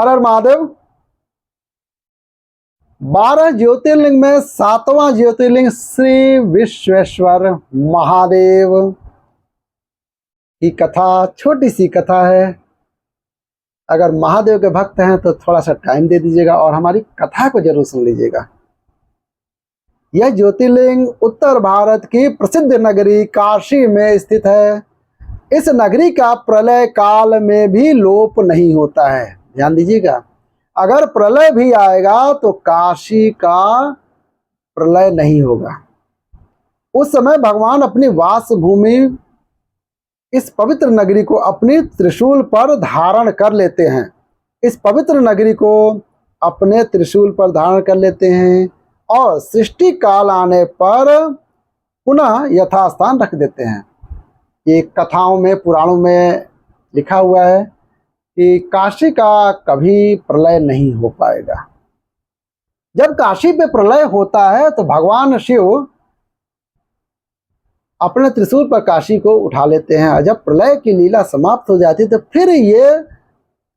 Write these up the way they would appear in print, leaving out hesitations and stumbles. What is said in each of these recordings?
हर हर महादेव। 12 ज्योतिर्लिंग में 7वां ज्योतिर्लिंग श्री विश्वेश्वर महादेव की कथा छोटी सी कथा है। अगर महादेव के भक्त हैं तो थोड़ा सा टाइम दे दीजिएगा और हमारी कथा को जरूर सुन लीजिएगा। यह ज्योतिर्लिंग उत्तर भारत की प्रसिद्ध नगरी काशी में स्थित है। इस नगरी का प्रलय काल में भी लोप नहीं होता है। ध्यान दीजिएगा, अगर प्रलय भी आएगा तो काशी का प्रलय नहीं होगा। उस समय भगवान अपनी वासभूमि इस पवित्र नगरी को अपनी त्रिशूल पर धारण कर लेते हैं। इस पवित्र नगरी को अपने त्रिशूल पर धारण कर लेते हैं और सृष्टि काल आने पर पुनः यथास्थान रख देते हैं। ये कथाओं में, पुराणों में लिखा हुआ है कि काशी का कभी प्रलय नहीं हो पाएगा। जब काशी पे प्रलय होता है तो भगवान शिव अपने त्रिशूल पर काशी को उठा लेते हैं और जब प्रलय की लीला समाप्त हो जाती है तो फिर ये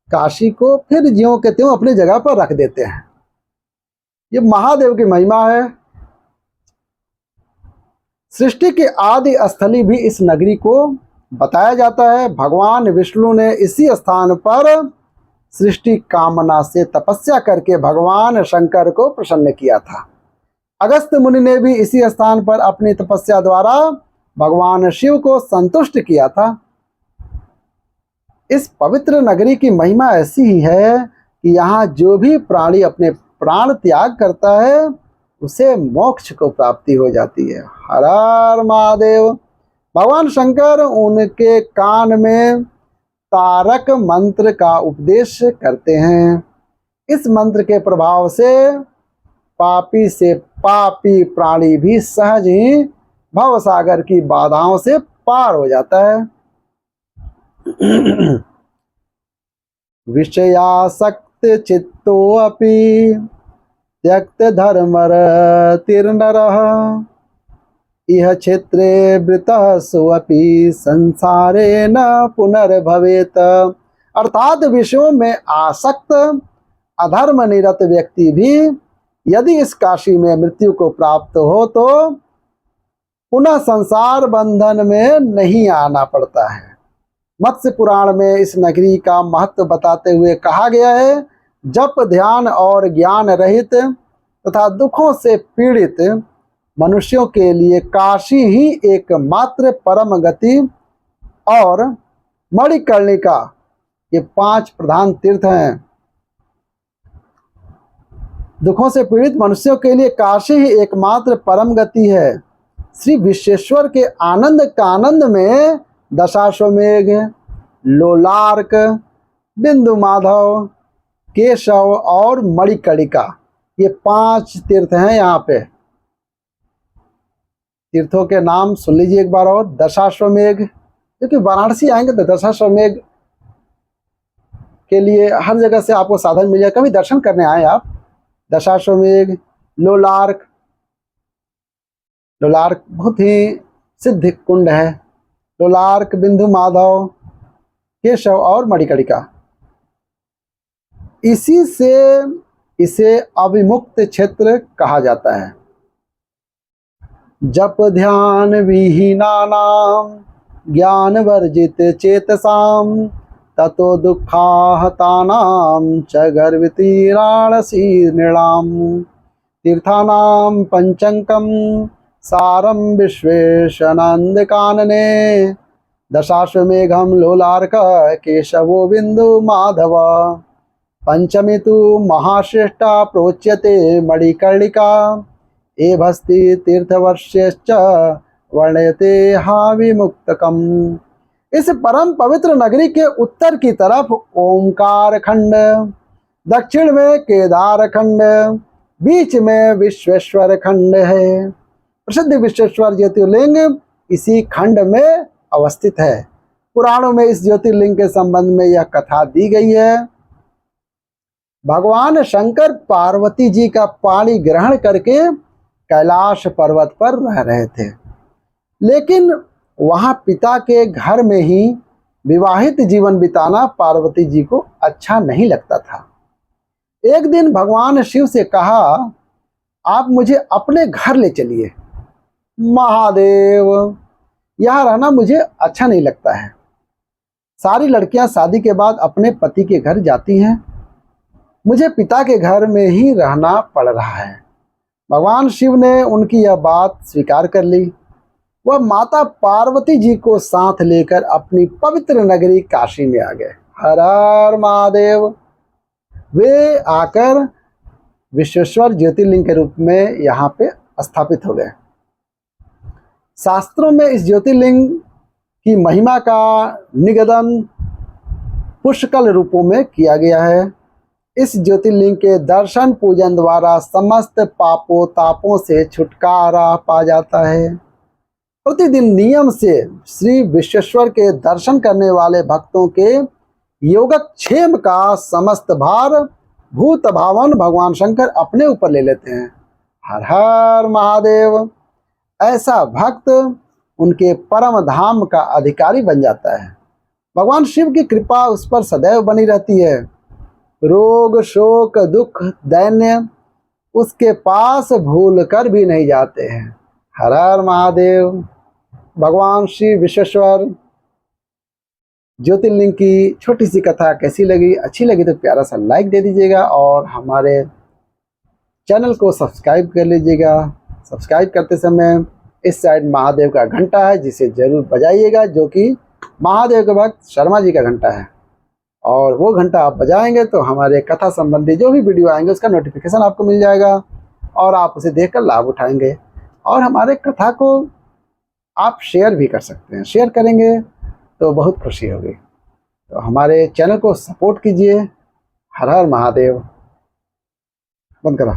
काशी को फिर ज्यों के त्यों अपनी जगह पर रख देते हैं। ये महादेव की महिमा है। सृष्टि की आदि स्थली भी इस नगरी को बताया जाता है। भगवान विष्णु ने इसी स्थान पर सृष्टि कामना से तपस्या करके भगवान शंकर को प्रसन्न किया था। अगस्त्य मुनि ने भी इसी स्थान पर अपनी तपस्या द्वारा भगवान शिव को संतुष्ट किया था। इस पवित्र नगरी की महिमा ऐसी ही है कि यहाँ जो भी प्राणी अपने प्राण त्याग करता है उसे मोक्ष को प्राप्ति हो जाती है। हर हर महादेव। भगवान शंकर उनके कान में तारक मंत्र का उपदेश करते हैं। इस मंत्र के प्रभाव से पापी से पापी प्राणी भी सहज ही भव सागर की बाधाओं से पार हो जाता है। विषयासक्त चित्तो अपि त्यक्त धर्मरतिर्नरः इह क्षेत्रे वृतः सोऽपि संसारे न पुनर्भवेत। अर्थात विषयों में आसक्त अधर्म निरत व्यक्ति भी यदि इस काशी में मृत्यु को प्राप्त हो तो पुनः संसार बंधन में नहीं आना पड़ता है। मत्स्य पुराण में इस नगरी का महत्व बताते हुए कहा गया है, जप ध्यान और ज्ञान रहित तथा दुखों से पीड़ित मनुष्यों के लिए काशी ही एकमात्र परम गति और मणिकर्णिका ये 5 प्रधान तीर्थ हैं। दुखों से पीड़ित मनुष्यों के लिए काशी ही एकमात्र परम गति है। श्री विश्वेश्वर के आनंद कानंद में दशाश्वमेघ, लोलार्क, बिंदु माधव, केशव और मणिकर्णिका ये 5 तीर्थ हैं। यहाँ पे तीर्थों के नाम सुन लीजिए एक बार और। दशाश्वमेघ, क्योंकि वाराणसी आएंगे तो दशाश्वमेघ के लिए हर जगह से आपको साधन मिल जाएगा। कभी दर्शन करने आए आप। दशाश्वमेघ, लोलार्क, लोलार्क बहुत ही सिद्ध कुंड है। लोलार्क, बिंदु माधव, केशव और मणिकर्णिका। इसी से इसे अविमुक्त क्षेत्र कहा जाता है। जप ध्यान विहीनानां ज्ञान वर्जित चेतसाम ततो दुःखाहतानां च गर्भतीराणसी नृणाम। तीर्थानां पंचंकम सारम विश्वेशनंद कानने दशाश्वमेघम लोलार्क केशवो बिंदु माधव। पंचमी तु महाश्रेष्ठा प्रोच्यते मणिकर्णिका एभस्ति तीर्थवर्ष्यश्च वर्ण्यते हाविमुक्तकम। इस परम पवित्र नगरी के उत्तर की तरफ ओंकार खंड, दक्षिण में केदार खंड, बीच में विश्वेश्वर खंड है। प्रसिद्ध विश्वेश्वर ज्योतिर्लिंग इसी खंड में अवस्थित है। पुराणों में इस ज्योतिर्लिंग के संबंध में यह कथा दी गई है। भगवान शंकर पार्वती जी का पाणी ग्रहण करके कैलाश पर्वत पर रह रहे थे, लेकिन वहां पिता के घर में ही विवाहित जीवन बिताना पार्वती जी को अच्छा नहीं लगता था। एक दिन भगवान शिव से कहा, आप मुझे अपने घर ले चलिए। महादेव, यहाँ रहना मुझे अच्छा नहीं लगता है। सारी लड़कियां शादी के बाद अपने पति के घर जाती हैं, मुझे पिता के घर में ही रहना पड़ रहा है। भगवान शिव ने उनकी यह बात स्वीकार कर ली। वह माता पार्वती जी को साथ लेकर अपनी पवित्र नगरी काशी में आ गए। हर हर महादेव। वे आकर विश्वेश्वर ज्योतिर्लिंग के रूप में यहाँ पे स्थापित हो गए। शास्त्रों में इस ज्योतिर्लिंग की महिमा का निगदन पुष्कल रूपों में किया गया है। इस ज्योतिर्लिंग के दर्शन पूजन द्वारा समस्त पापों तापों से छुटकारा पा जाता है। प्रतिदिन नियम से श्री विश्वेश्वर के दर्शन करने वाले भक्तों के योगक्षेम का समस्त भार भूत भावन भगवान शंकर अपने ऊपर ले लेते हैं। हर हर महादेव। ऐसा भक्त उनके परम धाम का अधिकारी बन जाता है। भगवान शिव की कृपा उस पर सदैव बनी रहती है। रोग शोक दुख दैन्य उसके पास भूल कर भी नहीं जाते हैं। हर हर महादेव। भगवान श्री विश्वेश्वर ज्योतिर्लिंग की छोटी सी कथा कैसी लगी? अच्छी लगी तो प्यारा सा लाइक दे दीजिएगा और हमारे चैनल को सब्सक्राइब कर लीजिएगा। सब्सक्राइब करते समय इस साइड महादेव का घंटा है, जिसे जरूर बजाइएगा, जो कि महादेव के भक्त शर्मा जी का घंटा है। और वो घंटा आप बजाएंगे तो हमारे कथा संबंधी जो भी वीडियो आएंगे उसका नोटिफिकेशन आपको मिल जाएगा और आप उसे देखकर लाभ उठाएंगे। और हमारे कथा को आप शेयर भी कर सकते हैं। शेयर करेंगे तो बहुत खुशी होगी। तो हमारे चैनल को सपोर्ट कीजिए। हर हर महादेव। बंद करा।